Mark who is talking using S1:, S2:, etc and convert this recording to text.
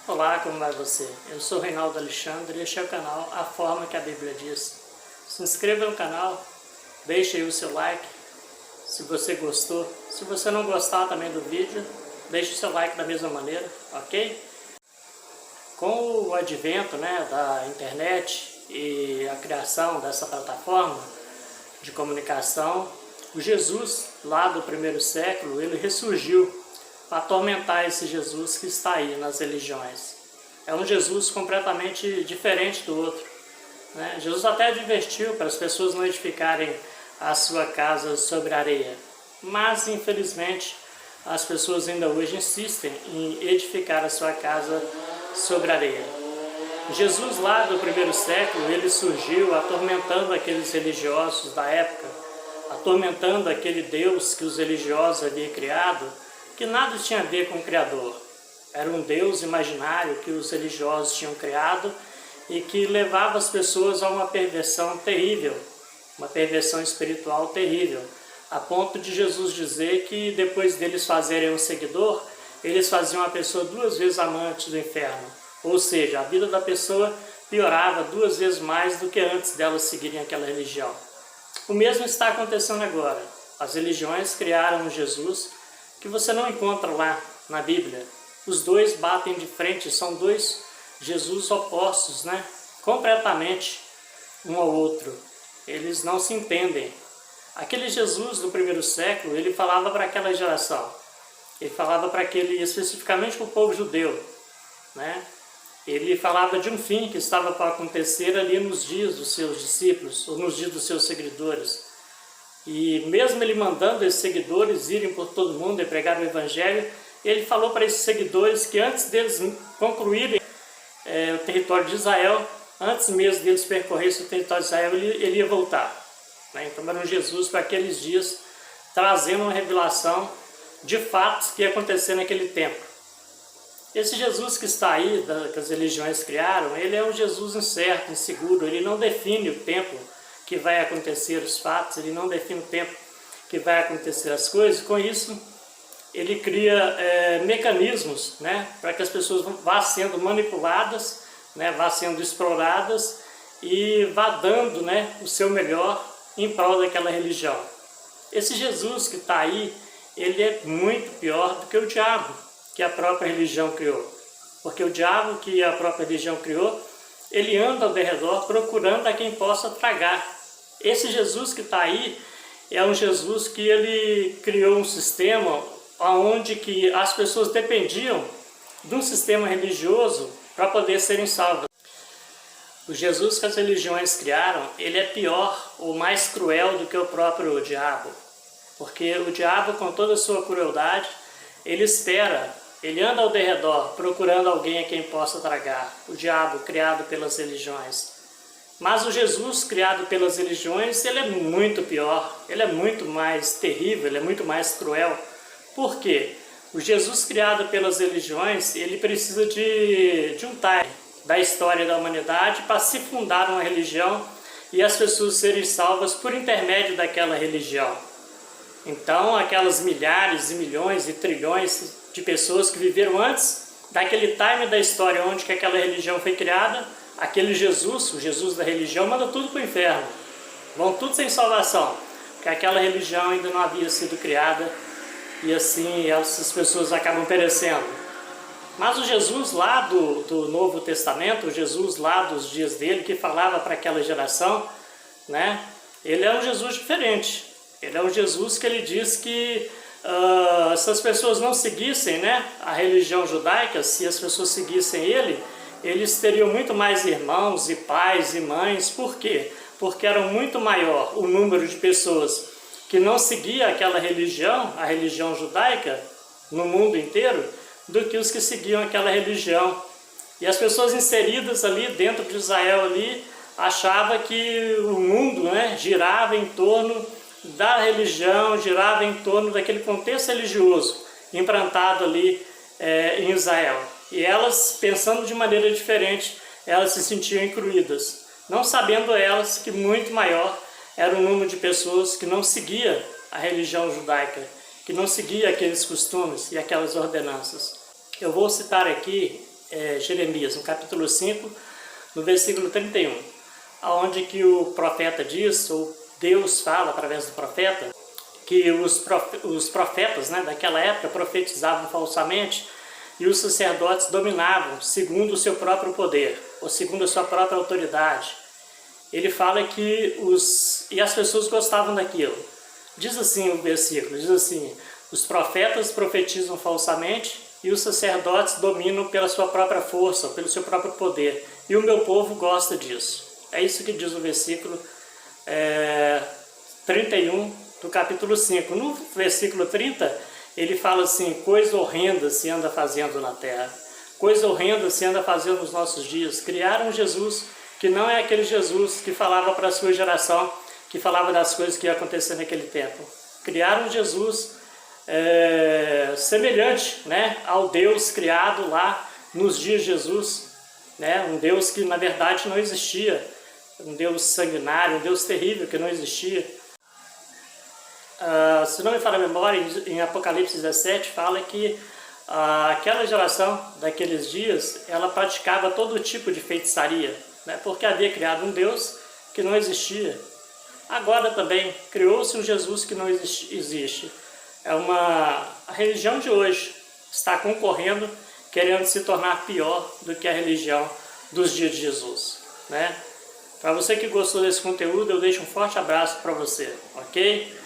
S1: Olá, como vai você? Eu sou Reinaldo Alexandre e este é o canal A Forma que a Bíblia Diz. Se inscreva no canal, deixe aí o seu like se você gostou. Se você não gostar também do vídeo, deixe o seu like da mesma maneira, ok? Com o advento da internet e a criação dessa plataforma de comunicação, o Jesus lá do primeiro século, ele ressurgiu para atormentar esse Jesus que está aí nas religiões. É um Jesus completamente diferente do outro, né? Jesus até advertiu para as pessoas não edificarem a sua casa sobre areia, mas infelizmente as pessoas ainda hoje insistem em edificar a sua casa sobre areia. Jesus lá do primeiro século, ele surgiu atormentando aqueles religiosos da época, atormentando aquele Deus que os religiosos haviam criado, que nada tinha a ver com o Criador. Era um Deus imaginário que os religiosos tinham criado e que levava as pessoas a uma perversão terrível, uma perversão espiritual terrível, a ponto de Jesus dizer que depois deles fazerem um seguidor, eles faziam a pessoa 2 vezes amante do inferno. Ou seja, a vida da pessoa piorava 2 vezes mais do que antes delas seguirem aquela religião. O mesmo está acontecendo agora. As religiões criaram um Jesus que você não encontra lá na Bíblia. Os dois batem de frente, são 2 Jesus opostos, completamente um ao outro. Eles não se entendem. Aquele Jesus do primeiro século, ele falava para aquela geração. Ele falava para especificamente para o povo judeu, Ele falava de um fim que estava para acontecer ali nos dias dos seus discípulos, ou nos dias dos seus seguidores. E mesmo ele mandando esses seguidores irem por todo mundo e pregar o Evangelho, ele falou para esses seguidores que antes deles concluírem o território de Israel, antes mesmo deles percorrerem o território de Israel, ele ia voltar. Então era um Jesus para aqueles dias, trazendo uma revelação de fatos que ia acontecer naquele tempo. Esse Jesus que está aí, que as religiões criaram, ele é um Jesus incerto, inseguro, ele não define o tempo que vai acontecer os fatos, ele não define o tempo que vai acontecer as coisas. Com isso, ele cria mecanismos para que as pessoas vá sendo manipuladas, vá sendo exploradas e vá dando o seu melhor em prol daquela religião. Esse Jesus que está aí, ele é muito pior do que o diabo que a própria religião criou. Porque o diabo que a própria religião criou, ele anda ao derredor procurando a quem possa tragar. Esse Jesus que está aí é um Jesus que ele criou um sistema onde que as pessoas dependiam de um sistema religioso para poder serem salvas. O Jesus que as religiões criaram, ele é pior ou mais cruel do que o próprio diabo. Porque o diabo, com toda a sua crueldade, ele espera, ele anda ao derredor procurando alguém a quem possa tragar. O diabo criado pelas religiões. Mas o Jesus criado pelas religiões, ele é muito pior, ele é muito mais terrível, ele é muito mais cruel. Por quê? O Jesus criado pelas religiões, ele precisa de um time da história da humanidade para se fundar uma religião e as pessoas serem salvas por intermédio daquela religião. Então, aquelas milhares e milhões e trilhões de pessoas que viveram antes daquele time da história onde que aquela religião foi criada, aquele Jesus, o Jesus da religião, manda tudo para o inferno. Vão tudo sem salvação, porque aquela religião ainda não havia sido criada e assim essas pessoas acabam perecendo. Mas o Jesus lá do Novo Testamento, o Jesus lá dos dias dele, que falava para aquela geração, ele é um Jesus diferente. Ele é um Jesus que ele diz que se as pessoas não seguissem a religião judaica, se as pessoas seguissem ele, eles teriam muito mais irmãos e pais e mães. Por quê? Porque era muito maior o número de pessoas que não seguia aquela religião, a religião judaica, no mundo inteiro, do que os que seguiam aquela religião. E as pessoas inseridas ali dentro de Israel ali achavam que o mundo girava em torno da religião, girava em torno daquele contexto religioso implantado ali em Israel. E elas, pensando de maneira diferente, elas se sentiam incluídas, não sabendo elas que muito maior era o número de pessoas que não seguia a religião judaica, que não seguia aqueles costumes e aquelas ordenanças. Eu vou citar aqui Jeremias, no capítulo 5, no versículo 31, onde que o profeta diz, ou Deus fala através do profeta, que os profetas, né, daquela época profetizavam falsamente e os sacerdotes dominavam segundo o seu próprio poder, ou segundo a sua própria autoridade. Ele fala que e as pessoas gostavam daquilo. Diz assim o versículo, diz assim: os profetas profetizam falsamente e os sacerdotes dominam pela sua própria força, pelo seu próprio poder. E o meu povo gosta disso. É isso que diz o versículo 31 do capítulo 5. No versículo 30, ele fala assim: coisa horrenda se anda fazendo na terra. Coisa horrenda se anda fazendo nos nossos dias. Criaram Jesus, que não é aquele Jesus que falava para a sua geração, que falava das coisas que iam acontecer naquele tempo. Criaram Jesus semelhante, né, ao Deus criado lá nos dias de Jesus, né, um Deus que na verdade não existia, um Deus sanguinário, um Deus terrível que não existia. Se não me falha a memória, em Apocalipse 17 fala que aquela geração daqueles dias, ela praticava todo tipo de feitiçaria, né, porque havia criado um Deus que não existia. Agora também criou-se um Jesus que não existe. A religião de hoje está concorrendo, querendo se tornar pior do que a religião dos dias de Jesus, né? Para você que gostou desse conteúdo, eu deixo um forte abraço para você, ok?